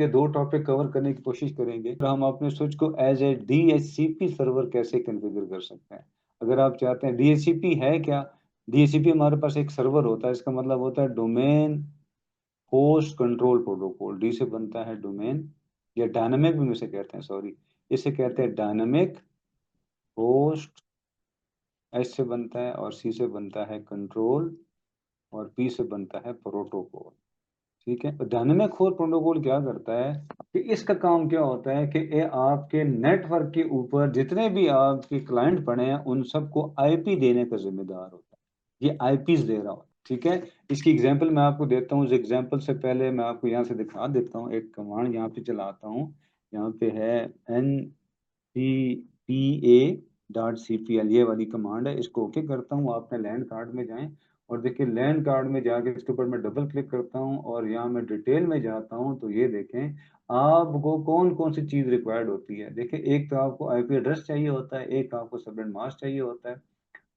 ये दो topic cover करने की कोशिश करेंगे। तो हम अपने स्विच को एज ए डीएचसीपी सर्वर कैसे कॉन्फ़िगर कर सकते हैं। अगर आप चाहते हैं, डीएचसीपी है क्या? डीएचसीपी हमारे पास एक सर्वर होता है, इसका मतलब होता है domain host control protocol. D से बनता है डोमेन, या डायनामिक भी इसे कहते हैं, सॉरी, इसे कहते हैं डायनामिक होस्ट। एच से बनता है और सी से बनता है कंट्रोल, और पी से बनता है प्रोटोकॉल। ठीक है, तो डायनेमिक होस्ट प्रोटोकॉल क्या करता है कि इसका काम क्या होता है कि ये आपके नेटवर्क के ऊपर जितने भी आपके क्लाइंट पड़े हैं उन सबको आईपी देने का जिम्मेदार होता है। ये आईपीस दे रहा होता है। ठीक है, इसकी एग्जांपल मैं आपको देता हूँ। इस एग्जांपल से पहले मैं आपको यहाँ से दिखा देता हूँ, एक कमांड यहाँ पे चलाता हूँ। यहाँ पे है NCPA.cpl, ये वाली कमांड है। इसको ओके करता हूँ। आपने लैंड कार्ड में जाएं और देखिए, लैंड कार्ड में जाके इसके ऊपर मैं डबल क्लिक करता हूँ और यहाँ मैं डिटेल में जाता हूँ, तो ये देखें आपको कौन कौन सी चीज़ रिक्वायर्ड होती है। देखिए, एक तो आपको आईपी एड्रेस चाहिए होता है, एक आपको सबनेट मास्क चाहिए होता है,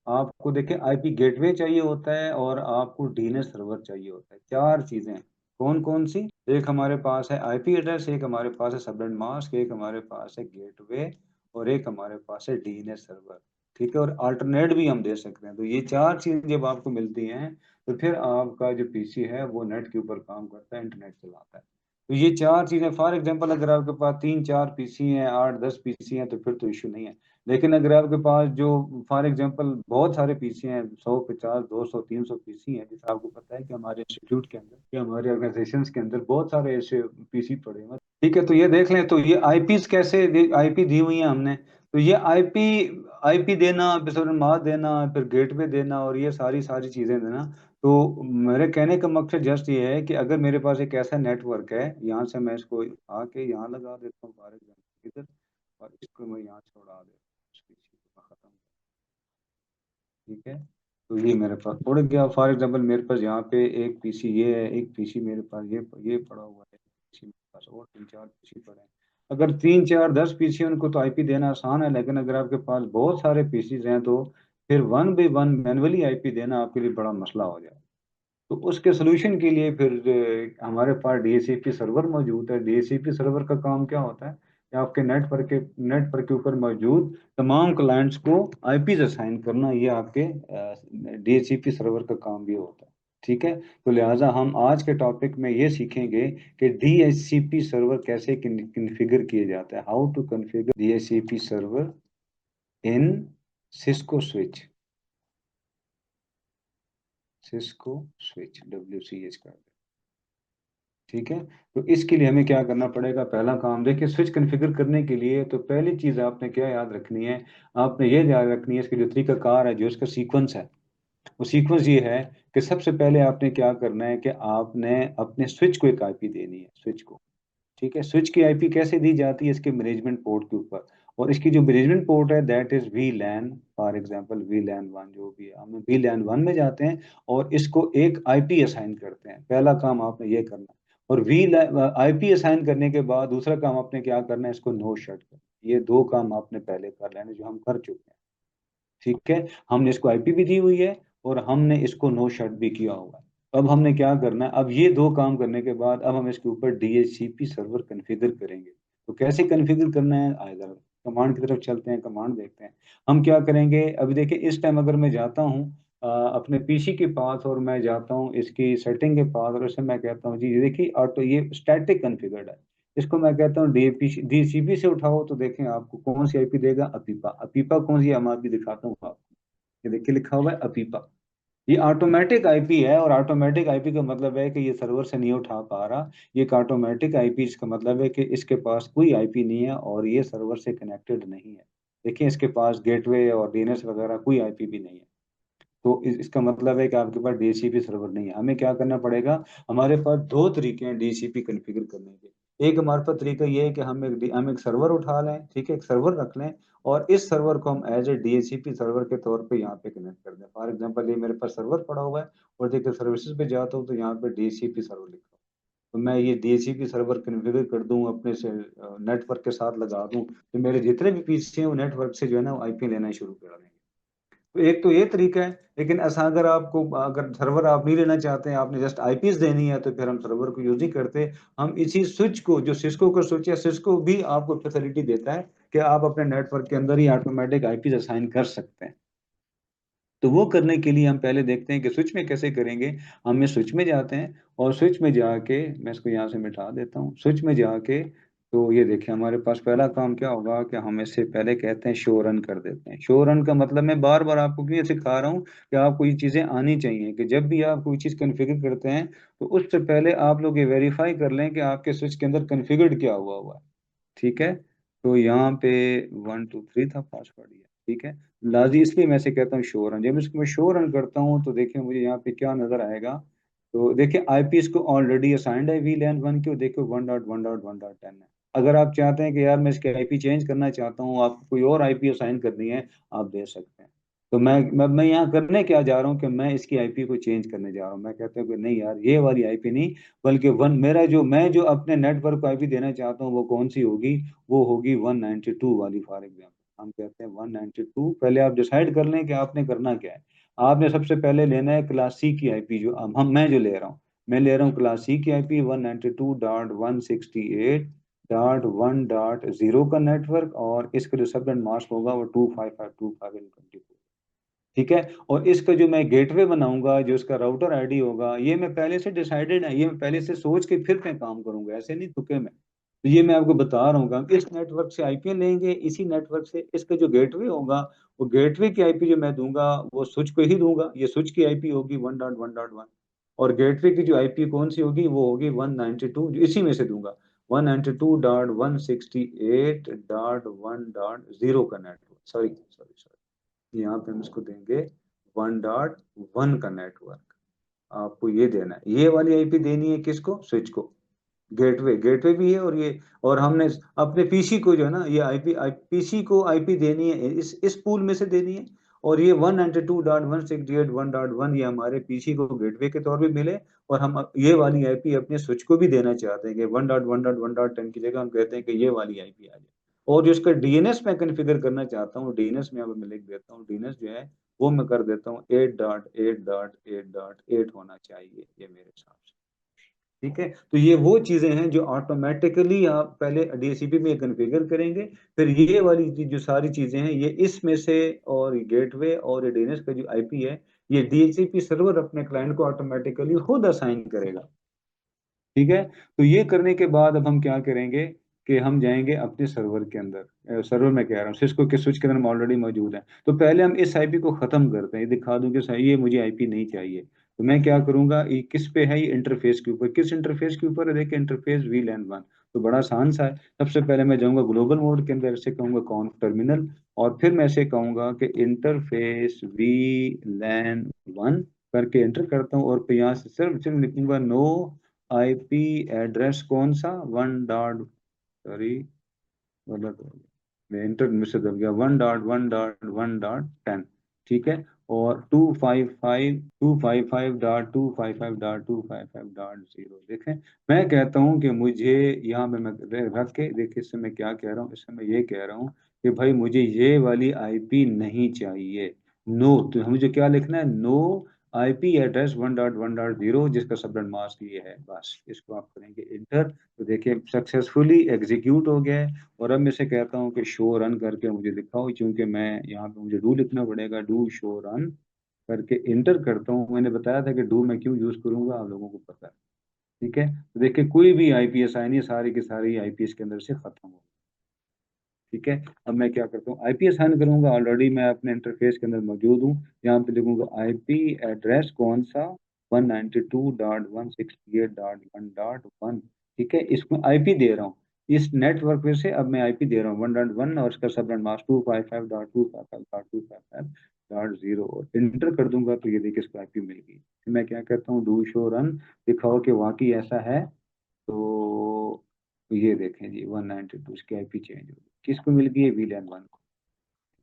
आपको देखिए आईपी गेटवे चाहिए होता है, और आपको डीएनएस सर्वर चाहिए होता है। चार चीजें कौन कौन सी? एक हमारे पास है आईपी एड्रेस, एक हमारे पास है सबनेट मास्क, एक हमारे पास है गेटवे, और एक हमारे पास है डीएनएस सर्वर। ठीक है, और अल्टरनेट भी हम दे सकते हैं। तो ये चार चीजें जब आपको मिलती हैं तो फिर आपका जो पीसी है वो नेट के ऊपर काम करता है, इंटरनेट चलाता है। तो ये चार चीजें, फॉर एग्जांपल अगर आपके पास 3-4 पीसी हैं, 8-10 पीसी हैं, तो फिर तो इशू नहीं है। लेकिन अगर आपके पास जो फॉर एग्जांपल बहुत सारे पीसी हैं, 100, 50, 200, 300 पीसी हैं, जैसे आपको पता है कि हमारे इंस्टीट्यूट के अंदर या हमारे ऑर्गेनाइजेशन के अंदर बहुत सारे ऐसे पीसी पड़े हैं। ठीक है, तो ये देख लें। तो ये आईपीस कैसे आईपी दी हुई है हमने। तो ये आईपी आईपी देना, फिर मास्क देना, फिर गेटवे देना, और ये सारी सारी चीजें देना। तो मेरे कहने का मकसद जस्ट ये है कि अगर मेरे पास एक ऐसा नेटवर्क है, यहाँ से मैं इसको आके यहाँ लगा देता हूँ फॉर एग्जाम्पल इधर, और इसको मैं यहाँ छोड़ा देता हूँ, इसकी चीज़ को खत्म। ठीक है, तो ये मेरे पास उड़ गया। फॉर एग्जांपल मेरे पास यहाँ पे एक पीसी ये है, एक पीसी मेरे पास ये पड़ा हुआ है, पीसी मेरे पास, और 3-4 पीसी पड़े हैं। अगर 3-4-10 पीसी उनको तो आईपी देना आसान है, लेकिन अगर आपके पास बहुत सारे पीसीज हैं तो फिर one by one manually IP देना आपके लिए बड़ा मसला हो जाए। तो उसके सोल्यूशन के लिए फिर हमारे पास डीएचसीपी सर्वर मौजूद है। डीएचसीपी सर्वर का काम क्या होता है कि आपके नेटवर्क के ऊपर मौजूद तमाम क्लाइंट्स को आईपीज असाइन करना, ये आपके डीएचसीपी सर्वर का काम भी होता है। ठीक है, तो लिहाजा हम आज के टॉपिक में ये सीखेंगे कि डीएचसीपी सर्वर कैसे कॉन्फ़िगर किए जाते हैं, how to configure DHCP server in Cisco switch. Cisco switch, WCH का। ठीक है, तो इसके लिए हमें क्या करना पड़ेगा? पहला काम देखिए, स्विच कॉन्फ़िगर करने के लिए तो पहली चीज़ आपने क्या याद रखनी है? आपने ये याद रखनी है, इसके जो तरीकाकार है, जो इसका सीक्वेंस है, वो सीक्वेंस ये है कि सबसे पहले आपने क्या करना है कि आपने अपने स्विच को एक आईपी देनी है, स्विच को। ठीक है, स्विच की आईपी कैसे दी जाती है? इसके मैनेजमेंट पोर्ट के ऊपर। और इसकी जो मैनेजमेंट पोर्ट है that is VLAN, for example VLAN one, जो भी है, हम वी लैन वन में जाते हैं और इसको एक आईपी असाइन करते हैं। पहला काम आपने ये करना है। और वी आईपी असाइन करने के बाद दूसरा काम आपने क्या करना है? इसको नो शट करना। ये दो काम आपने पहले कर लेने, जो हम कर चुके हैं। ठीक है, हमने इसको आईपी भी दी हुई है और हमने इसको नो शट भी किया हुआ है। अब हमने क्या करना है? अब ये दो काम करने के बाद अब हम इसके ऊपर डीएचसीपी सर्वर कॉन्फ़िगर करेंगे। तो कैसे कॉन्फ़िगर करना है? आइए जरा कमांड की तरफ चलते हैं, कमांड देखते हैं। हम क्या करेंगे? अभी देखिए, इस टाइम अगर मैं जाता हूँ अपने पीसी के पास, और मैं जाता हूँ इसकी सेटिंग के पास, और इससे मैं कहता हूँ जी देखिए ऑटो, ये स्टैटिक कॉन्फ़िगर्ड है। इसको मैं कहता हूँ डीसीपी से उठाओ, तो देखें आपको कौन सी आईपी देगा? अपीपा। अपीपा कौन सी है? मैं अभी दिखाता हूँ आपको। ये देखिए लिखा हुआ है अपीपा। ये ऑटोमेटिक आईपी है, और ऑटोमेटिक आईपी का मतलब है कि ये सर्वर से नहीं उठा पा रहा। ये एक ऑटोमेटिक आईपी, इसका मतलब है कि इसके पास कोई आईपी नहीं है और ये सर्वर से कनेक्टेड नहीं है। देखिए, इसके पास गेटवे और डीएनएस वगैरह कोई आईपी भी नहीं है। तो इसका मतलब है कि आपके पास डीसीपी सर्वर नहीं है। हमें क्या करना पड़ेगा? हमारे पास दो तरीके हैं डीसीपी कॉन्फ़िगर करने के। एक हमारे पास तरीका ये है कि हम एक सर्वर उठा लें, ठीक है, एक सर्वर रख लें, और इस सर्वर को हम एज ए डीएचसीपी सर्वर के तौर पे यहाँ पे कनेक्ट कर दें। फॉर एग्जांपल ये मेरे पास सर्वर पड़ा हुआ है, और देखिए सर्विसेज पे जाता हूँ तो यहाँ पे डीएचसीपी सर्वर लिखा हुआ है। तो मैं ये डीएचसीपी सर्वर कॉन्फ़िगर कर दूं, अपने से नेटवर्क के साथ लगा दूं, तो मेरे जितने भी पीसी हैं वो नेटवर्क से जो है ना आईपी लेना शुरू कर देंगे। तो एक तो ये तरीका है, लेकिन ऐसा अगर आपको, अगर सर्वर आप नहीं लेना चाहते हैं, आपने जस्ट आईपीएस देनी है, तो फिर हम सर्वर को यूज नहीं करते। हम इसी स्विच को, जो सिस्को का स्विच है, सिस्को भी आपको फैसिलिटी देता है कि आप अपने नेटवर्क के अंदर ही ऑटोमेटिक आईपीएस असाइन कर सकते हैं। तो वो करने के लिए हम पहले देखते हैं कि स्विच में कैसे करेंगे। हम इस स्विच में जाते हैं, और स्विच में जाके, मैं इसको यहाँ से मिटा देता हूँ, स्विच में जाके, तो ये देखिए हमारे पास पहला काम क्या होगा कि हम इससे पहले कहते हैं शो रन कर देते हैं। शो रन का मतलब मैं बार बार आपको क्यों सिखा रहा हूँ कि आपको ये चीज़ें आनी चाहिए कि जब भी आप कोई चीज़ कन्फिगर करते हैं, तो उससे पहले आप लोग ये वेरीफाई कर लें कि आपके स्विच के अंदर कन्फिगर्ड क्या हुआ हुआ है। ठीक है, तो यहाँ पे 1 2 3 था पासवर्ड, ये ठीक है। लाजी इसलिए मैं से कहता हूँ शो रन, जब इसको मैं शो रन करता हूँ तो देखिए मुझे यहाँ पे क्या नजर आएगा। तो देखिए आईपी इसको ऑलरेडी असाइंड है वीलैन 1 के, देखो 1.1.1.10 है। अगर आप चाहते हैं कि यार मैं इसकी आईपी चेंज करना चाहता हूँ, आपको कोई और आईपी असाइन करनी है, आप दे सकते हैं। तो मैं यहाँ करने क्या जा रहा हूँ कि मैं इसकी आईपी को चेंज करने जा रहा हूँ। मैं कहता हूँ कि नहीं यार, ये वाली आईपी नहीं, बल्कि वन मेरा जो मैं जो अपने नेटवर्क को आईपी देना चाहता हूँ वो कौन सी होगी, वो होगी 192 वाली। फॉर एग्जाम्पल हम कहते हैं 192। पहले आप डिसाइड कर लें कि आपने करना क्या है। आपने सबसे पहले लेना है क्लास सी की आईपी, जो हम मैं जो ले रहा हूँ, मैं ले रहा हूँ क्लास सी की आईपी 192.168.1.0 का नेटवर्क, और इसका जो सबनेट मास्क होगा वो 255.255.24। ठीक है, और इसका जो मैं गेटवे बनाऊंगा, जो इसका राउटर आईडी होगा, ये मैं पहले से डिसाइडेड है, ये मैं पहले से सोच के फिर मैं काम करूंगा, ऐसे नहीं तुक्के में। तो ये मैं आपको बता रहा हूँ कि हम इस नेटवर्क से आईपी लेंगे, इसी नेटवर्क से इसका जो गेटवे होगा, वो गेटवे की आईपी जो मैं दूंगा वो स्विच को ही दूंगा। ये स्विच की आईपी होगी 1.1.1, और गेटवे की जो आईपी कौन सी होगी, वो होगी 192, जो इसी में से दूंगा, 192.168.1.0 का नेटवर्क। सॉरी सॉरी सॉरी, यहाँ पे हम इसको देंगे 1.1 का नेटवर्क। आपको ये देना है, ये वाली आईपी देनी है किसको, स्विच को। गेटवे, गेटवे भी है, और ये, और हमने अपने पीसी को जो है ना, ये आईपी पीसी को आईपी देनी है, इस पूल में से देनी है। और ये 192.168.1.1 ये हमारे पीसी को गेटवे के तौर पे मिले। और हम ये वाली आईपी अपने स्विच को भी देना चाहते हैं कि 1.1.1.10 की जगह हम कहते हैं कि ये वाली आईपी आ जाए। और जो इसका डीएनएस मैं कॉन्फ़िगर करना चाहता हूँ, डीएनएस में अब मैं लिख देता हूँ, डीएनएस जो है वो मैं कर देता हूँ 8.8.8.8 होना चाहिए, ये मेरे हिसाब से। ठीक है, तो ये वो चीजें हैं जो ऑटोमेटिकली आप पहले डीएचसीपी में कॉन्फ़िगर करेंगे। फिर ये वाली जो सारी चीजें हैं ये इसमें से, और गेटवे और डीएनएस का जो आईपी है, ये डीएचसीपी सर्वर अपने क्लाइंट को ऑटोमेटिकली खुद असाइन करेगा। ठीक है, तो ये करने के बाद अब हम क्या करेंगे कि हम जाएंगे अपने सर्वर के अंदर, सर्वर में कह रहा हूँ सिस्को के स्विच के अंदर हम ऑलरेडी मौजूद है। तो पहले हम इस आईपी को खत्म करते हैं, ये दिखा दूं कि सही ये मुझे आईपी नहीं चाहिए। तो मैं क्या करूंगा, ये किस पे है, ये इंटरफेस के ऊपर, किस इंटरफेस के ऊपर है, देखिए इंटरफेस वीलैन 1। तो बड़ा आसान सा है, सबसे पहले मैं जाऊंगा ग्लोबल मोड के अंदर, इसे कहूंगा कॉन्फ टर्मिनल, और फिर मैं इसे कहूंगा कि इंटरफेस वीलैन 1 करके एंटर करता हूँ। और फिर यहाँ से सिर्फ सिर्फ लिखूंगा नो आईपी एड्रेस कौन सा, वन डॉट, सॉरी गलत हो गया, मैं इंटर में से दब गया, 1.1.1.10। ठीक है, और 255.255.255.255.0 देखें। मैं कहता हूं कि मुझे यहाँ पे मैं रख के देखिए, इससे मैं क्या कह रहा हूँ, इससे मैं ये कह रहा हूँ कि भाई मुझे ये वाली आईपी नहीं चाहिए। नो, तो मुझे क्या लिखना है, नो आईपी एड्रेस 1.1.0 जिसका सबनेट मास्क ये है, बस इसको आप करेंगे इंटर। तो देखिए सक्सेसफुली एग्जीक्यूट हो गया है। और अब मैं से कहता हूँ कि शो रन करके मुझे दिखाओ, क्योंकि मैं यहाँ पे मुझे डू लिखना पड़ेगा, डू शो रन करके इंटर करता हूँ। मैंने बताया था कि डू मैं क्यों यूज करूंगा, आप लोगों को पता है। ठीक है, तो देखिए कोई भी आईपीएस आई नहीं, सारी की सारी आईपीएस के अंदर से खत्म हो। ठीक है, अब मैं क्या करता हूँ, आईपी असाइन करूंगा, ऑलरेडी मैं अपने इंटरफेस के अंदर मौजूद हूँ। यहाँ पे लिखूंगा आईपी एड्रेस कौन सा, 192.168.1.1। ठीक है, इसमें आईपी दे रहा हूँ, इस नेटवर्क में से अब मैं आईपी दे रहा हूँ 1.1, और इसका सबनेट मास्क 255.255.255.0, और इंटर कर दूंगा तो ये देखिए इसको आईपी मिल गई। फिर मैं क्या करता हूँ, डू शो रन, दिखाओ कि वाकई ऐसा है। तो ये देखें जी 192 इसकी आईपी चेंज हो गई, किसको मिल गई है, वीलैन 1 को।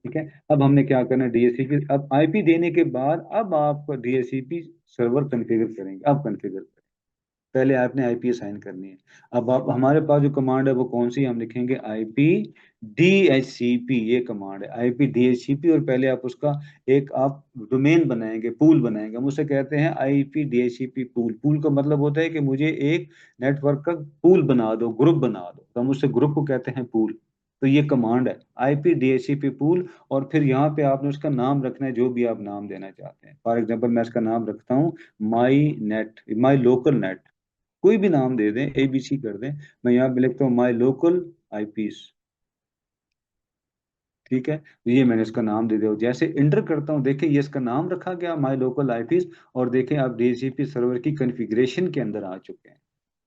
ठीक है, अब हमने क्या करना है, डीएचसीपी, अब आईपी देने के बाद अब आप डीएचसीपी सर्वर कॉन्फ़िगर करेंगे, अब कॉन्फ़िगर करें। पहले आपने आईपी असाइन करनी है। अब आप हमारे पास जो कमांड है वो कौन सी, हम लिखेंगे आईपी डीएचसीपी, ये कमांड है आईपी डीएचसीपी। और पहले आप उसका एक आप डोमेन बनाएंगे, पूल बनाएंगे, हम उसे कहते हैं आईपी डीएचसीपी पूल। पूल का मतलब होता है कि मुझे एक नेटवर्क का पूल बना दो, ग्रुप बना दो, तो हम उससे ग्रुप को कहते हैं पूल। तो ये कमांड है आईपी डीएचसीपी पूल। और फिर यहाँ पे आपने उसका नाम रखना है, जो भी आप नाम देना चाहते हैं। फॉर एग्जांपल मैं इसका नाम रखता हूँ my net, my local net, कोई भी नाम दे दें, एबीसी कर दें। मैं यहाँ पे लिखता हूँ माई लोकल आईपीस। ठीक है, तो ये मैंने इसका नाम दे दिया। जैसे इंटर करता हूँ, देखिए ये इसका नाम रखा गया माई लोकल आईपीस। और देखें आप डीएचसीपी सर्वर की कॉन्फ़िगरेशन के अंदर आ चुके हैं।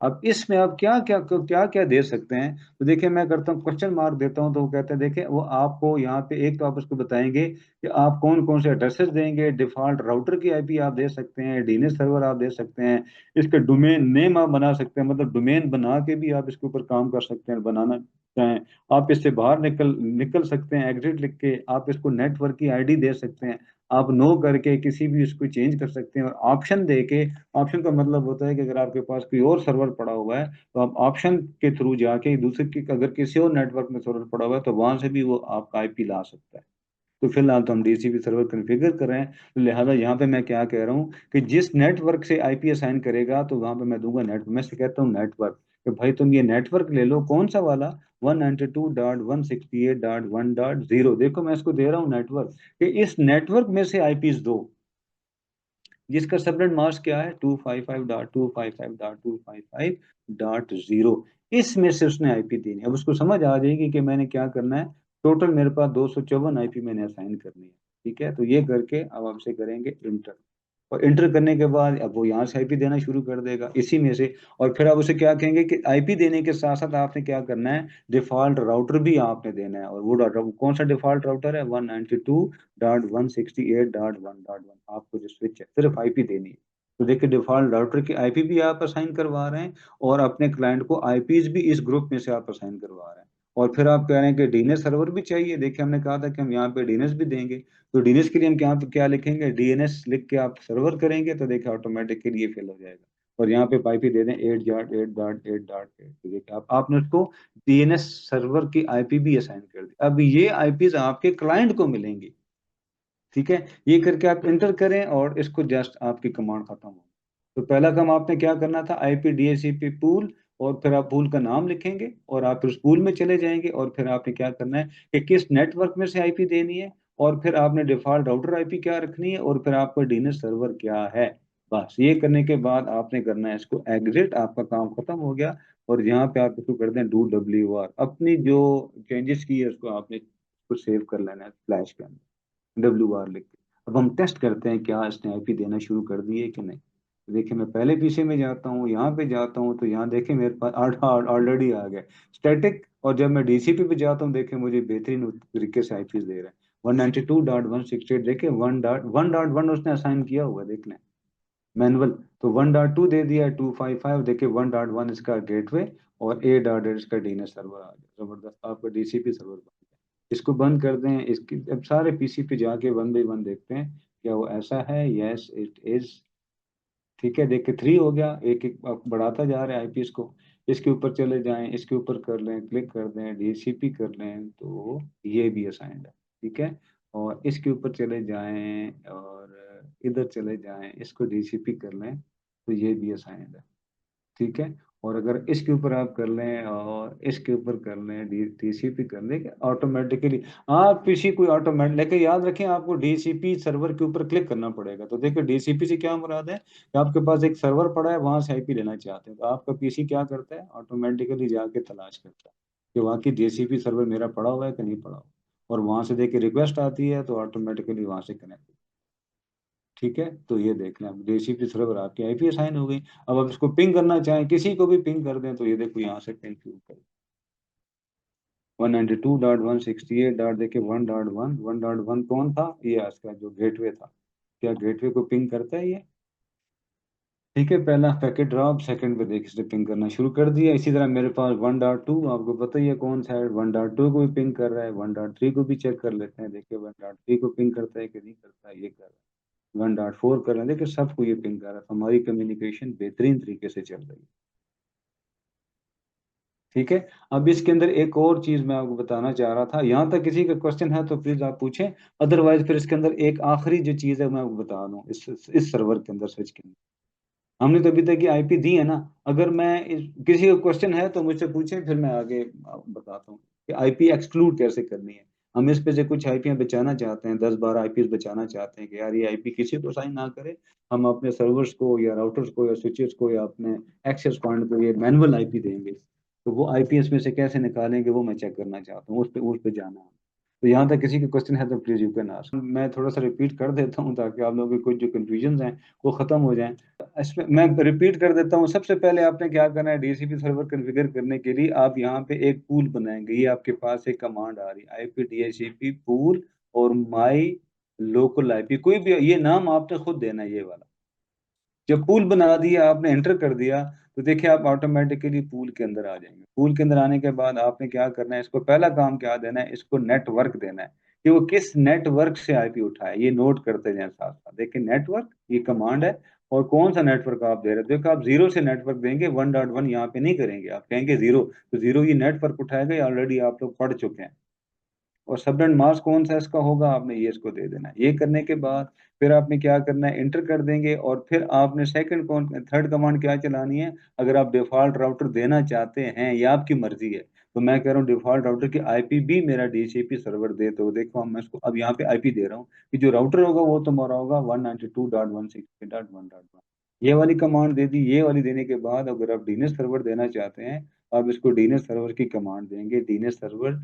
अब इसमें आप क्या क्या क्या क्या दे सकते हैं, तो देखिए मैं करता हूँ क्वेश्चन मार्क देता हूँ, तो वो कहते हैं देखिए वो आपको यहाँ पे एक तो आप उसको बताएंगे कि आप कौन कौन से एड्रेसेस देंगे। डिफॉल्ट राउटर की आईपी आप दे सकते हैं, डीएनएस सर्वर आप दे सकते हैं, इसके डोमेन नेम आप बना सकते हैं, मतलब डोमेन बना के भी आप इसके ऊपर काम कर सकते हैं बनाना चाहें। आप इससे बाहर निकल निकल सकते हैं, एग्जिट लिख के आप इसको नेटवर्क की आईडी दे सकते हैं। आप नो करके किसी भी उसको चेंज कर सकते हैं, और ऑप्शन दे के, ऑप्शन का मतलब होता है कि अगर आपके पास कोई और सर्वर पड़ा हुआ है तो आप ऑप्शन के थ्रू जाके दूसरे की, अगर किसी और नेटवर्क में सर्वर पड़ा हुआ है तो वहां से भी वो आपका आईपी ला सकता है। तो फिलहाल तो हम डीसीपी सर्वर कॉन्फ़िगर कर रहे हैं, तो लिहाजा यहाँ पे मैं क्या कह रहा हूँ कि जिस नेटवर्क से आईपी असाइन करेगा तो वहां पे मैं दूंगा नेट, मैं से कहता हूँ नेटवर्क, कि भाई तुम ये नेटवर्क ले लो, कौन सा वाला, 192.168.1.0। देखो मैं इसको दे रहा हूँ नेटवर्क, कि इस नेटवर्क में से आईपीस दो, जिसका सबनेट मास्क क्या है, 255.255.255.0। इसमें से उसने आईपी देनी है। अब उसको समझ आ जाएगी कि मैंने क्या करना है। टोटल मेरे पास 254 आईपी मैंने असाइन करनी है। ठीक है, तो ये करके अब आपसे करेंगे इंटर। और इंटर करने के बाद अब वो यहाँ से आईपी देना शुरू कर देगा इसी में से। और फिर आप उसे क्या कहेंगे कि आईपी देने के साथ साथ आपने क्या करना है, डिफॉल्ट राउटर भी आपने देना है। और वो कौन सा डिफॉल्ट राउटर है, 192.168.1.1। आपको जो स्विच है सिर्फ आईपी देनी है। तो देखिए डिफॉल्ट राउटर की आईपी भी आप असाइन करवा रहे हैं, और अपने क्लाइंट को आईपीज भी इस ग्रुप में से आप असाइन करवा रहे हैं। और फिर आप कह रहे हैं कि डीएनएस सर्वर भी चाहिए। देखिए हमने कहा था कि हम यहाँ पे डीएनएस भी देंगे। तो डीएनएस के लिए हम क्या क्या लिखेंगे, डीएनएस लिख के आप सर्वर करेंगे तो देखिए ऑटोमेटिकली ये फिल हो जाएगा। और यहाँ पे पाइप ही दे दें 8.8.8.8। तो देखिए आप आपने उसको डीएनएस सर्वर की आईपी भी असाइन कर दी। अब ये आईपीज आपके क्लाइंट को मिलेंगी। ठीक है, ये करके आप इंटर करें और इसको जस्ट आपकी कमांड खत्म हो। तो पहला काम आपने क्या करना था, आईपी डीएचसीपी पूल, और फिर आप पूल का नाम लिखेंगे और आप उस पूल में चले जाएंगे। और फिर आपने क्या करना है कि किस नेटवर्क में से आईपी देनी है, और फिर आपने डिफॉल्ट राउटर आईपी क्या रखनी है, और फिर आपका डीएनएस सर्वर क्या है। बस ये करने के बाद आपने करना है इसको एग्जिट, आपका काम खत्म हो गया। और यहाँ पे आप इसको कर दें डू डब्ल्यू आर, अपनी जो चेंजेस की है उसको आपने उसको सेव कर लेना है फ्लैश के अंदर, WR लिख के। अब हम टेस्ट करते हैं क्या इसने आईपी देना शुरू कर दी है कि नहीं। तो देखिए मैं पहले पीछे में जाता हूँ, यहाँ पे जाता हूँ, तो यहाँ देखिए मेरे पास ऑलरेडी आ गया स्टैटिक। और जब मैं डीसीपी पे जाता हूँ देखिए मुझे बेहतरीन तरीके से आईपी दे रहा है। 192.168, देखिए 1.1 उसने असाइन किया हुआ है, देख लें मैनुअल। तो 1.2 दे दिया है 255, देखिए 1.1 इसका गेटवे, और 8.8 इसका डीएनएस सर्वर आ गया। जबरदस्त, आपका डीसीपी सर्वर बन गया। इसको बंद कर दें। इसकी अब सारे पीसी पे जाके वन बाई वन देखते हैं क्या वो ऐसा है। Yes it is. ठीक है, देखिए 3 हो गया, एक एक बढ़ाता जा रहा है आईपीएस को। इसके ऊपर चले जाएं, इसके ऊपर कर लें, क्लिक कर दें, डीसीपी कर लें, तो ये भी असाइंड है। ठीक है, और इसके ऊपर चले जाएं और इधर चले जाएं, इसको डीसीपी कर लें, तो ये भी असाइंड है। ठीक है, और अगर इसके ऊपर आप कर लें और इसके ऊपर कर लें, डीसीपी कर लें, ऑटोमेटिकली आप किसी कोई ऑटोमेटिक, लेकिन याद रखें आपको डीसीपी सर्वर के ऊपर क्लिक करना पड़ेगा। तो देखिए डीसीपी से क्या मुराद है कि आपके पास एक सर्वर पड़ा है, वहां से आईपी लेना चाहते हैं, तो आपका पीसी क्या करता है, ऑटोमेटिकली जाके तलाश करता है कि वाकई डीसीपी सर्वर मेरा पड़ा हुआ है कि नहीं पड़ा हुआ। और वहां से देखिए रिक्वेस्ट आती है तो ऑटोमेटिकली वहां से कनेक्ट। ठीक है, तो ये देख लें अब डीसीपी सर्वर आपकी आईपी असाइन हो गई। अब आप इसको पिंग करना चाहें, किसी को भी पिंग कर दें, तो ये देखो यहाँ से पिंग शुरू कर 192.168. देखिए 1.1, 1.1 कौन था, ये इसका जो गेटवे था। क्या गेटवे को पिंग करता है ये। ठीक है, पहला पैकेट ड्रॉप, सेकंड पे देखिए इसने पिंग करना शुरू कर दिया। इसी तरह मेरे पास 1.2, आपको पता ही है कौन सा है, 1.2 को भी पिंग कर रहा है, 1.3 को भी चेक कर लेते हैं। देखिए 1.3 को पिंग करता है कि नहीं करता है, ये कर रहा है। 1.4 कर रहे हैं, देखिए सबको ये पिंग कर रहा है, तो हमारी कम्युनिकेशन बेहतरीन तरीके से चल रही है। ठीक है। अब इसके अंदर एक और चीज मैं आपको बताना चाह रहा था, यहाँ तक किसी का क्वेश्चन है तो प्लीज आप पूछें, अदरवाइज फिर इसके अंदर एक आखिरी जो चीज है मैं आपको बता दूं, इस सर्वर के अंदर, स्विच के अंदर हमने तो अभी तक की आईपी दी है ना। अगर किसी का क्वेश्चन है तो मुझसे पूछें, फिर मैं आगे बताता हूँ कि आईपी एक्सक्लूड कैसे करनी है। हम इस पे से कुछ आईपी बचाना चाहते हैं, 10-12 आईपी बचाना चाहते हैं कि यार ये आईपी किसी को साइन ना करे, हम अपने सर्वर्स को या राउटर्स को या स्विचेस को या अपने एक्सेस पॉइंट को ये मैनुअल आईपी देंगे, तो वो आईपीएस में से कैसे निकालेंगे वो मैं चेक करना चाहता हूँ, उस पे जाना है। तो यहाँ तक किसी के क्वेश्चन है तो प्लीज यू कैन आस्क। मैं थोड़ा सा रिपीट कर देता हूँ ताकि आप लोगों के कुछ जो कंफ्यूजन हैं वो खत्म हो जाएं। इसमें मैं रिपीट कर देता हूँ, सबसे पहले आपने क्या करना है, डीसीपी सर्वर कॉन्फ़िगर करने के लिए आप यहाँ पे एक पूल बनाएंगे, ये आपके पास एक कमांड आ रही है आईपी डीएचसीपी पूल और माई लोकल आईपी, कोई भी ये नाम आपने खुद देना है ये वाला। जब पूल बना दिया आपने एंटर कर दिया तो देखिए आप ऑटोमेटिकली पूल के अंदर आ जाएंगे। पूल के अंदर आने के बाद आपने क्या करना है, इसको पहला काम क्या देना है, इसको नेटवर्क देना है कि वो किस नेटवर्क से आईपी उठाए, ये नोट करते जाए साथ साथ। देखिए नेटवर्क ये कमांड है, और कौन सा नेटवर्क आप दे रहे हो, देखो आप 0 से नेटवर्क देंगे, 1.1 यहाँ पे नहीं करेंगे, आप कहेंगे 0, तो 0 ये नेटवर्क उठाएगा, ये ऑलरेडी आप लोग पढ़ चुके हैं। और सबनेट मास्क कौन सा इसका होगा, आपने ये इसको दे देना है। ये करने के बाद फिर आपने क्या करना है, इंटर कर देंगे, और फिर आपने थर्ड कमांड क्या चलानी है। अगर आप डिफॉल्ट राउटर देना चाहते हैं, ये आपकी मर्जी है, तो मैं कह रहा हूँ डिफॉल्ट राउटर की आईपी भी मेरा डीसीपी सर्वर दे, तो देखो मैं इसको अब यहाँ पे आईपी दे रहा हूँ कि जो राउटर होगा वो तुम्हारा होगा 192.168.1.1। ये वाली कमांड दे दी। ये वाली देने के बाद अगर आप डीएनएस सर्वर देना चाहते हैं, आप इसको डीएनएस सर्वर की कमांड देंगे, डीएनएस सर्वर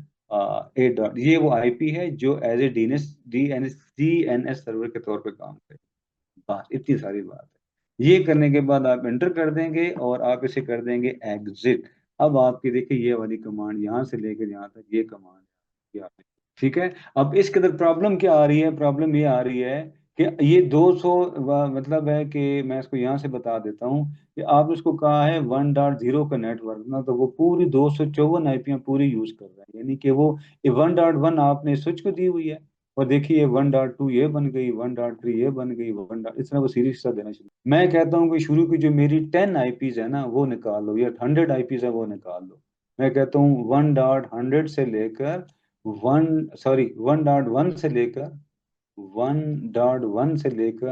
ए डॉट, ये वो आईपी है जो एज ए डीएनएस सर्वर के तौर पे काम करे। बस इतनी सारी बात है। ये करने के बाद आप एंटर कर देंगे और आप इसे कर देंगे एग्जिट। अब आपकी देखिए ये वाली कमांड यहाँ से लेकर यहाँ तक ये कमांड, ठीक है। अब इसके अंदर प्रॉब्लम क्या आ रही है, प्रॉब्लम ये आ रही है कि ये 200 मतलब है कि मैं इसको यहाँ से बता देता हूँ कि आपने उसको कहा है 1.0 का नेटवर्क ना, तो वो पूरी 254 आईपियां पूरी यूज कर रहा है, यानी कि वो 1.1 आपने स्विच को दी हुई है, और देखिए 1.2 ये बन गई, 1.3 ये बन गई, 1 इस तरह वो सीरीज सा देना शुरू। मैं कहता हूँ कि शुरू की जो मेरी 10 आईपीज है ना वो निकाल लो, या 100 आईपीज है वो निकाल लो। मैं कहता हूँ 1.100 से लेकर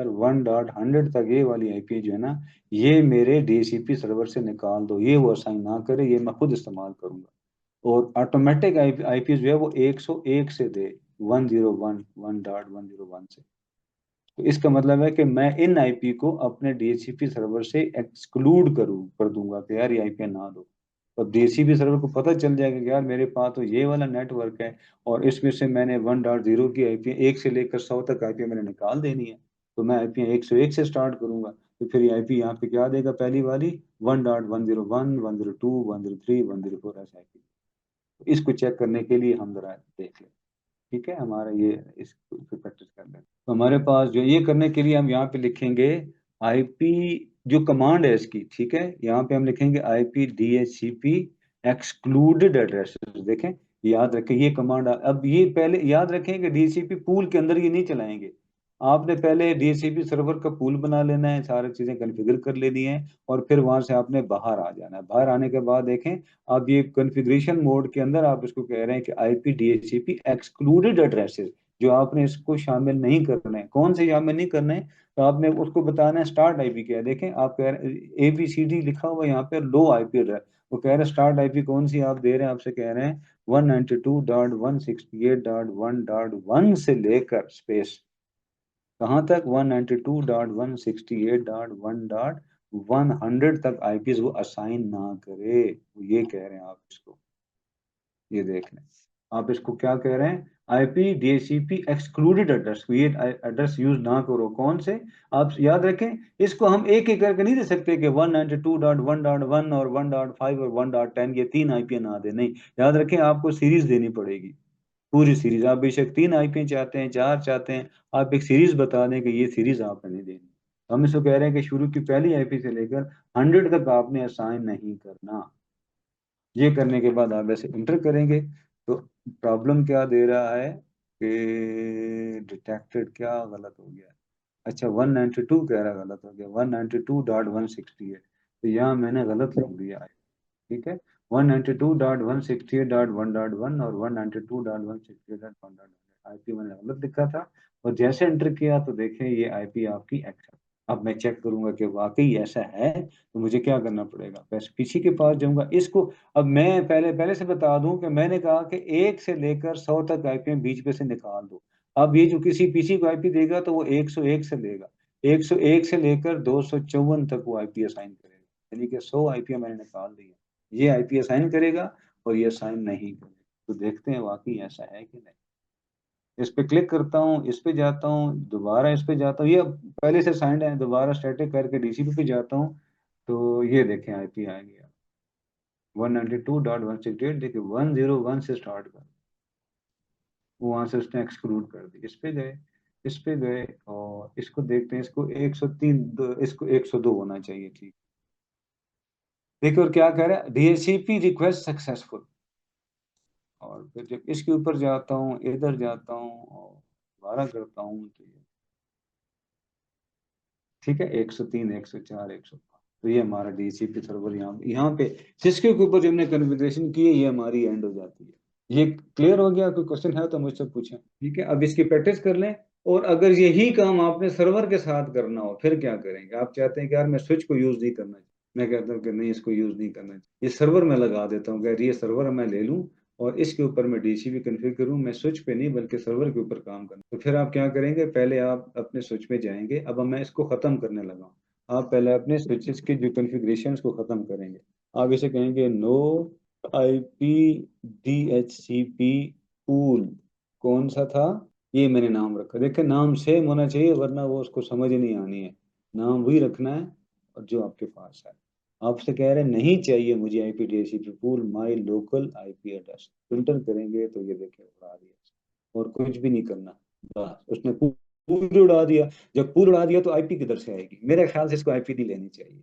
1.1 तक ये वाली आईपी जो है ना, ये मेरे डीसीपी सर्वर से निकाल दो, ये वो असाइन ना करे, ये मैं खुद इस्तेमाल करूंगा। और ऑटोमेटिक आईपी जो है वो 101 से दे, 101 से। तो इसका मतलब है कि मैं इन आईपी को अपने डीएचसीपी सर्वर से एक्सक्लूड कर दूंगा कि यार ये आईपी ना दो। तो डीएचसीपी सर्वर को पता चल जाएगा कि यार मेरे पास तो ये वाला नेटवर्क है, और इसमें से मैंने 1.0 की आईपी 1 से लेकर 100 तक आईपी मैंने निकाल देनी है, तो मैं आईपी 101 से स्टार्ट करूंगा। तो फिर ये आईपी यहाँ पे क्या देगा, पहली वाली 1.101, 102, 103, 104 ऐसे आईपी। तो इसको चेक करने के लिए हम जरा देख लें। ठीक है, हमारा ये इसको प्रैक्टिस कर लें। तो हमारे पास जो ये करने के लिए हम यहाँ पे लिखेंगे आईपी, जो कमांड है इसकी, ठीक है, यहाँ पे हम लिखेंगे आईपी डीएचसीपी एक्सक्लूडेड एड्रेसेस। देखें, याद रखें ये कमांड, अब ये पहले याद रखें कि डीएचसीपी पूल के अंदर ये नहीं चलाएंगे। आपने पहले डीएचसीपी सर्वर का पूल बना लेना है, सारी चीजें कॉन्फ़िगर कर लेनी है, और फिर वहां से आपने बाहर आ जाना है। बाहर आने के बाद देखें, अब ये कॉन्फ़िगरेशन मोड के अंदर आप इसको कह रहे हैं कि आईपी डीएचसीपी एक्सक्लूडेड एड्रेसेस, जो आपने इसको शामिल नहीं करना है। कौन से शामिल नहीं करना है, तो आपने उसको बताना है स्टार्ट आईपी क्या है। देखें आप कह रहे हैं ABCD लिखा हुआ यहाँ पे लो आईपी एड्रेस, वो कह रहे हैं स्टार्ट आईपी कौन सी आप दे रहे हैं, आपसे कह रहे हैं 192.168.1.1 से लेकर स्पेस कहाँ तक, 192.168.1.100 तक आईपीज वो असाइन ना करे, वो ये कह रहे हैं आप इसको। ये देख लें, आप इसको क्या कह रहे हैं, आईपी डीएचसीपी एक्सक्लूडेड एड्रेस, ये एड्रेस यूज ना करो। कौन से, आप याद रखें, इसको हम एक एक करके नहीं दे सकते कि 192.1.1 और 1.5 और 1.10 ये तीन आईपी ना दे, नहीं, याद रखें आपको सीरीज देनी पड़ेगी, पूरी सीरीज। आप बेशक तीन आईपी चाहते हैं, चार चाहते हैं, आप एक सीरीज बता दें कि ये सीरीज आपने नहीं देनी। हम इसको कह रहे हैं कि शुरू की पहली आईपी से लेकर 100 तक आपने असाइन नहीं करना। ये करने के बाद आप ऐसे इंटर करेंगे, तो प्रॉब्लम क्या दे रहा है कि डिटेक्टेड, क्या गलत हो गया, अच्छा 192 कह रहा, गलत हो गया, 192.168, तो यहाँ मैंने गलत लिख दिया है। ठीक है, 192.168.1.1 और 192.168.1.1 आईपी मैंने गलत लिखा था, और जैसे एंटर किया तो देखें ये आईपी आपकी एक्सेप्ट। अब मैं चेक करूंगा कि वाकई ऐसा है, तो मुझे क्या करना पड़ेगा, बस किसी के पास जाऊंगा इसको। अब मैं पहले पहले से बता दूं कि मैंने कहा कि 1 से लेकर 100 तक आईपी बीच में से निकाल दो। अब ये जो किसी पीसी को आईपी देगा तो वो 101 से लेगा, 101 से लेकर 254 तक वो आईपी असाइन करेगा, यानी कि 100 आईपी मैंने निकाल दी है। ये आईपी असाइन करेगा और ये असाइन नहीं करेगा। तो देखते हैं वाकई ऐसा है कि नहीं। इस पे क्लिक करता हूँ, इस पे जाता हूँ, दोबारा इस पे जाता हूँ, ये पहले से साइंड है, दोबारा स्टैटिक करके डीसीपी पे जाता हूँ, तो ये देखें आईपी आ गया 192.168। देखिए 101 से स्टार्ट कर, वहां से उसने एक्सक्लूड कर दी। इस पे गए, इस पे गए और इसको देखते हैं, इसको 103, इसको 102 होना चाहिए। ठीक, देखिए और क्या कह रहा है, डीएचसीपी रिक्वेस्ट सक्सेसफुल। और फिर जब इसके ऊपर जाता हूँ, इधर जाता हूँ और दोबारा करता हूँ, तो ये ठीक है 103, 104, 105। तो ये हमारा डीसीपी सर्वर यहाँ पे जिसके ऊपर जो हमने कॉन्फ़िगरेशन की है, ये हमारी एंड हो जाती है। ये क्लियर हो गया? कोई क्वेश्चन है तो मुझसे पूछें। ठीक है, अब इसकी प्रैक्टिस कर लें। और अगर यही काम आपने सर्वर के साथ करना हो फिर क्या करेंगे? आप चाहते हैं कि यार मैं स्विच को यूज नहीं करना चाहिए, मैं कहता हूँ कि नहीं इसको यूज नहीं करना चाहिए, ये सर्वर में लगा देता हूँ, कि ये सर्वर मैं ले लूँ और इसके ऊपर मैं डीसीपी कन्फिगर करूँ, मैं स्विच पे नहीं बल्कि सर्वर के ऊपर काम करना। तो फिर आप क्या करेंगे, पहले आप अपने स्विच में जाएंगे। अब मैं इसको खत्म करने लगा हूँ। आप पहले अपने स्विचेस के जो कन्फिग्रेशन को खत्म करेंगे। आप इसे कहेंगे नो आईपी डीएचसीपी पूल, कौन सा था, ये मैंने नाम रखा। देखिए नाम सेम होना चाहिए वरना वो उसको समझ ही नहीं आनी है। नाम वही रखना है और जो आपके पास है। आपसे कह रहे हैं नहीं चाहिए मुझे आईपी डीएचसीपी पूल, माई लोकल आईपी एड्रेस, फिल्टर करेंगे तो ये देखिए उड़ा दिया, और कुछ भी नहीं करना, बस उसने पूल उड़ा दिया। जब पूल उड़ा दिया तो आईपी किधर से आएगी? मेरे ख्याल से इसको आईपी नहीं लेनी चाहिए।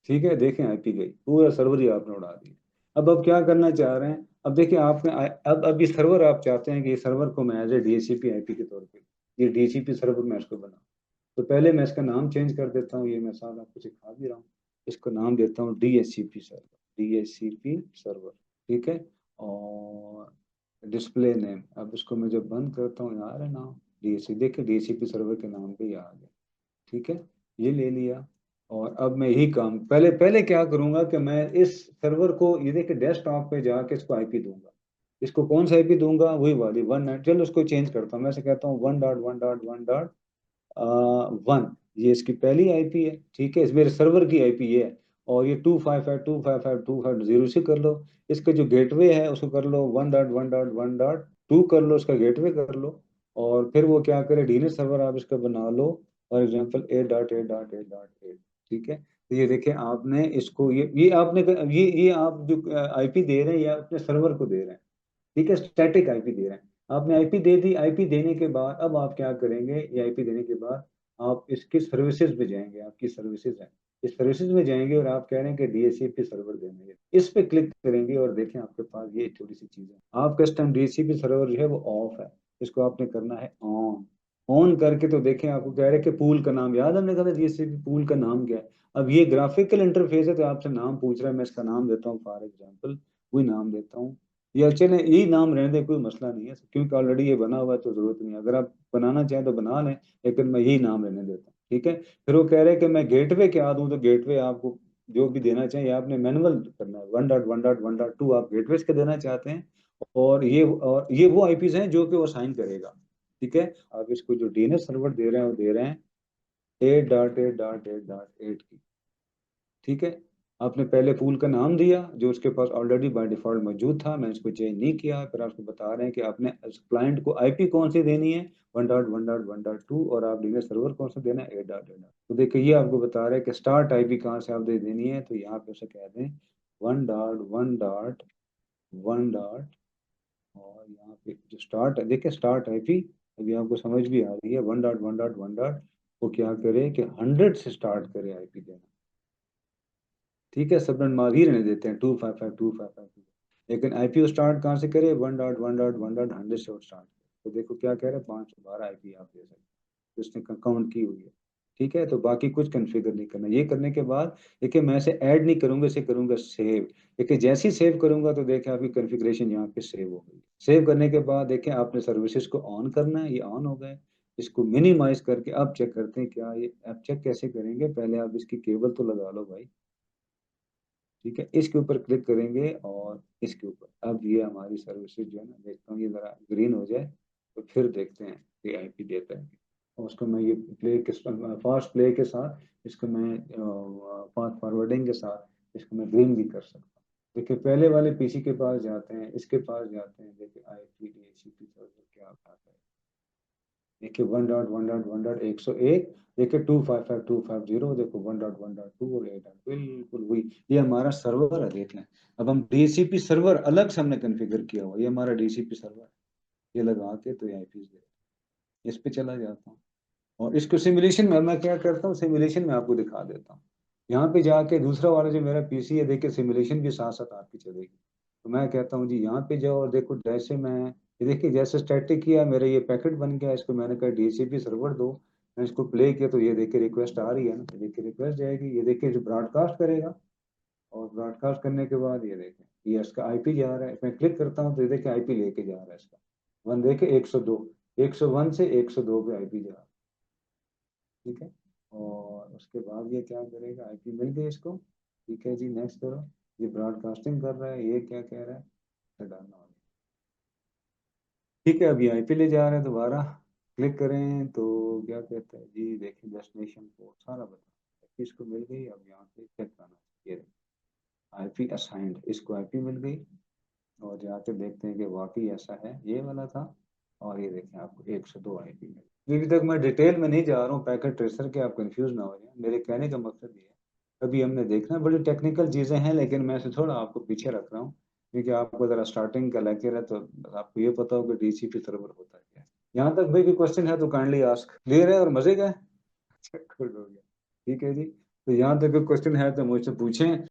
ठीक है, देखें आईपी गई, पूरा सर्वर ही आपने उड़ा दिया। अब क्या करना चाह रहे हैं? अब देखिए आपने अब ये सर्वर आप चाहते हैं कि ये सर्वर को मैं एज ए डीएचसीपी आईपी के तौर पे, ये डीएचसीपी सर्वर मैं इसको बनाऊं। तो पहले मैं इसका नाम चेंज कर देता हूँ, ये मैं साथ आपको सिखा भी रहा हूँ। इसको नाम देता हूँ डीएचसीपी सर्वर, डीएचसीपी सर्वर। ठीक है, और डिस्प्ले नेम, अब इसको मैं जब बंद करता हूँ, यार है नाम डीएचसीपी, देखिए डीएचसीपी सर्वर के नाम पे ही आ गया। ठीक है, ये ले लिया। और अब मैं यही काम पहले पहले क्या करूंगा कि मैं इस सर्वर को, ये देखिए डेस्कटॉप पे जाके इसको आईपी दूंगा। इसको कौन सा आईपी दूंगा? वही वाली 1, चलो उसको चेंज करता हूँ, मैं से कहता हूँ 1.1.1.1, ये इसकी पहली आईपी है। ठीक है, इस मेरे सर्वर की आईपी ये है। और ये 255.255.250 से कर लो। इसका जो गेटवे है उसको कर लो 1.1.1.2 कर लो, उसका गेटवे कर लो। और फिर वो क्या करे, डीएनएस सर्वर आप इसका बना लो, फॉर एग्जांपल 8.8.8.8। ठीक है, तो ये देखिए आपने इसको, ये आपने, ये आप जो आईपी दे रहे हैं ये अपने सर्वर को दे रहे हैं। ठीक है, स्टैटिक आईपी दे रहे हैं। आपने आईपी दे दी, आईपी देने के बाद अब आप क्या करेंगे, ये आईपी देने के बाद आप इसकी सर्विसेज में जाएंगे, आपकी सर्विसेज है, इस सर्विसेज में जाएंगे और आप कह रहे हैं कि डीएचसीपी सर्वर देंगे, इस पे क्लिक करेंगे और देखें आपके पास ये छोटी सी चीज है। आपका इस टाइम डीएचसीपी सर्वर जो है वो ऑफ है, इसको आपने करना है ऑन। ऑन करके तो देखें, आपको कह रहे हैं कि पूल का नाम याद, हमने कहा डीएचसीपी पूल का नाम क्या है। अब ये ग्राफिकल इंटरफेस है तो आपसे नाम पूछ रहा है, मैं इसका नाम देता हूँ फॉर एग्जाम्पल, वही नाम देता हूँ। या चले यही नाम रहने दें, कोई मसला नहीं है क्योंकि ऑलरेडी ये बना हुआ है तो जरूरत नहीं है। अगर आप बनाना चाहें तो बना लें, लेकिन मैं यही नाम रहने देता हूँ। ठीक है, फिर वो कह रहे हैं कि मैं गेटवे क्या दूं, तो गेटवे आपको जो भी देना चाहिए आपने मैनुअल करना है। 1.1.1.2 आप गेटवे के देना चाहते हैं। और ये वो आईपीज हैं जो कि वो साइन करेगा। ठीक है, आप इसको जो डीएनएस सर्वर दे रहे हैं वो दे रहे हैं 8.8.8.8 की। ठीक है, आपने पहले पूल का नाम दिया जो उसके पास ऑलरेडी बाय डिफॉल्ट मौजूद था, मैंने इसको चेंज नहीं किया। फिर आपको बता रहे हैं कि आपने क्लाइंट को आईपी कौन सी देनी है, 1.1.1.2, और आप डीएनएस सर्वर कौन सा देना है, 8.8। तो देखिए ये आपको बता रहे हैं कि स्टार्ट आईपी कहाँ से आप दे देनी है, तो यहाँ पे उसे कह दें 1.1.1. और यहाँ पे जो स्टार्ट है, देखिए स्टार्ट आईपी अभी आपको समझ भी आ रही है। 1.1.1. वो क्या करे कि 100 से स्टार्ट करे आईपी देना। ठीक है, सबनेट मार्क ही रहने देते हैं 255.255. लेकिन आईपी स्टार्ट कहाँ से करे, 1.1.1.100 से स्टार्ट। तो देखो क्या कह रहा है, 512 आईपी आप दे सकते हो, उसने काउंट की हुई है। ठीक है, तो बाकी कुछ कॉन्फ़िगर नहीं करना। ये करने के बाद देखिए मैं इसे ऐड नहीं करूँगा, इसे करूँगा सेव। देखिए जैसे ही सेव करूँगा तो देखिए आपकी कॉन्फ़िगरेशन यहाँ पे सेव हो गई। सेव करने के बाद देखिए आपने सर्विसेज़ को ऑन करना है, ये ऑन हो गए। इसको मिनिमाइज़ करके अब चेक करते हैं क्या ये, अब चेक कैसे करेंगे, पहले आप इसकी केबल तो लगा लो भाई। ठीक है, इसके ऊपर क्लिक करेंगे और इसके ऊपर। अब ये हमारी सर्विसेज जो है ना, देखता हूँ ये ज़रा ग्रीन हो जाए, तो फिर देखते हैं कि आईपी देता है। और उसको मैं ये प्ले के फास्ट प्ले के साथ, इसको मैं फास्ट फॉरवर्डिंग के साथ इसको मैं ग्रीन भी कर सकता हूँ। देखिए पहले वाले पीसी के पास जाते हैं, इसके पास जाते हैं, देखिए आईपी डीएचसीपी सर्वर क्या आता है। देखिए 1.1.1.101, देखिए 255.250, देखो 1.1.2 और 8 बिल्कुल वही। ये हमारा सर्वर है, देख लें। अब हम डीसीपी सर्वर अलग से हमने कॉन्फ़िगर किया हुआ है, ये हमारा डीसीपी सर्वर है। ये लगा के तो ये आईपीज़ दे, इस पे चला जाता हूँ और इसको सिमुलेशन में मैं क्या करता हूँ, सिमुलेशन में आपको दिखा देता हूँ। यहाँ पे जाके दूसरा वाला जो मेरा पीसी है, देखिए सिमुलेशन के साथ-साथ आपकी चलेगी। तो मैं कहता हूँ जी यहाँ पे जाओ और देखो, जैसे मैं ये देखिए जैसे स्टैटिक किया मेरा ये पैकेट बन गया, इसको मैंने कहा डीसीपी सर्वर दो, मैं इसको प्ले किया तो ये देखिए रिक्वेस्ट आ रही है ना, ये देखिए रिक्वेस्ट जाएगी, ये देखिए जो ब्रॉडकास्ट करेगा और ब्रॉडकास्ट करने के बाद ये देखें, ये इसका आईपी जा रहा है, मैं क्लिक करता हूँ तो ये देखिए आईपी लेके जा रहा है इसका। 1 देखिए 102, 101 से 102 पे आईपी जा रहा है। ठीक है, और उसके बाद ये क्या करेगा, आईपी मिल गई इसको। ठीक है जी, नेक्स्ट करो। ये ब्रॉडकास्टिंग कर रहा है, ये क्या कह रहा है, डालना होगा। ठीक है, अभी आईपी ले जा रहे हैं, दोबारा क्लिक करें तो क्या कहता है जी, देखिए डेस्टिनेशन पोर्ट सारा बता, इसको मिल गई। अब यहाँ पे चेक करना, ये आईपी असाइंड, इसको आईपी मिल गई और जाके देखते हैं कि वाकई ऐसा है, ये वाला था। और ये देखें आपको 102 आईपी मिल। अभी तक मैं डिटेल में नहीं जा रहा हूँ पैकेट ट्रेसर के, आप कंफ्यूज ना हो जाए, मेरे कहने का मकसद ये है। अभी हमने देखना, बड़ी टेक्निकल चीज़ें हैं, लेकिन मैं इसे थोड़ा आपको पीछे रख रहा हूँ क्योंकि आपको ज़रा स्टार्टिंग का लेक्चर है, तो आपको ये पता हो कि डीसीपी सर्वर होता है क्या। यहाँ तक भाई कोई क्वेश्चन है तो काइंडली आस्क। क्लियर है और मजे का है? अच्छा, गुड हो गया। ठीक है जी, तो यहाँ तक कोई क्वेश्चन है तो मुझसे पूछें।